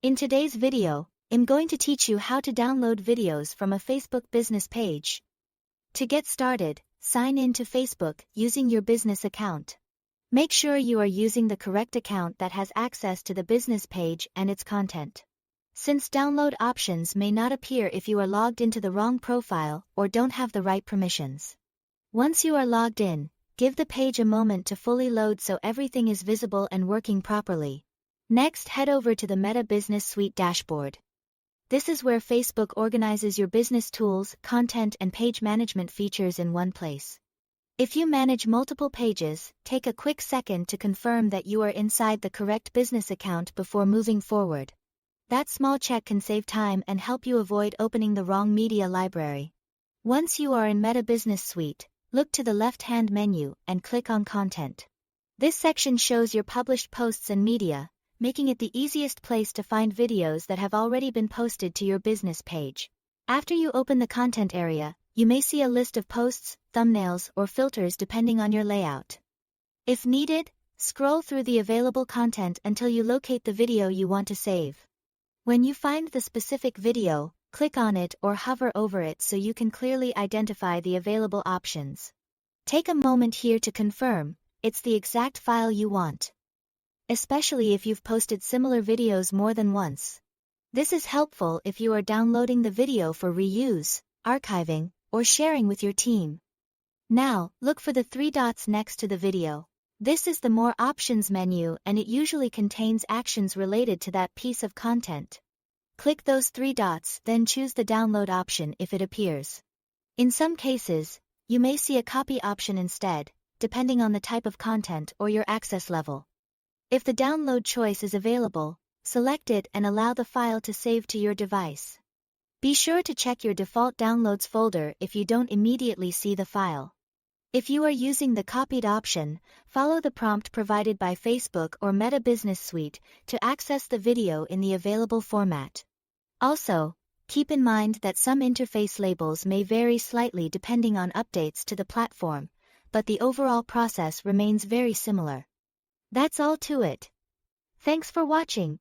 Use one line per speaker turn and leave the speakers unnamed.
In today's video, I'm going to teach you how to download videos from a Facebook business page. To get started, sign in to Facebook using your business account. Make sure you are using the correct account that has access to the business page and its content. Since download options may not appear if you are logged into the wrong profile or don't have the right permissions. Once you are logged in, give the page a moment to fully load so everything is visible and working properly. Next, head over to the Meta Business Suite dashboard. This is where Facebook organizes your business tools, content, and page management features in one place. If you manage multiple pages, take a quick second to confirm that you are inside the correct business account before moving forward. That small check can save time and help you avoid opening the wrong media library. Once you are in Meta Business Suite, look to the left-hand menu and click on Content. This section shows your published posts and media, making it the easiest place to find videos that have already been posted to your business page. After you open the content area, you may see a list of posts, thumbnails, or filters depending on your layout. If needed, scroll through the available content until you locate the video you want to save. When you find the specific video, click on it or hover over it so you can clearly identify the available options. Take a moment here to confirm it's the exact file you want, especially if you've posted similar videos more than once. This is helpful if you are downloading the video for reuse, archiving, or sharing with your team. Now, look for the three dots next to the video. This is the More Options menu and it usually contains actions related to that piece of content. Click those three dots, then choose the download option if it appears. In some cases, you may see a copy option instead, depending on the type of content or your access level. If the download choice is available, select it and allow the file to save to your device. Be sure to check your default downloads folder if you don't immediately see the file. If you are using the copied option, follow the prompt provided by Facebook or Meta Business Suite to access the video in the available format. Also, keep in mind that some interface labels may vary slightly depending on updates to the platform, but the overall process remains very similar. That's all to it. Thanks for watching.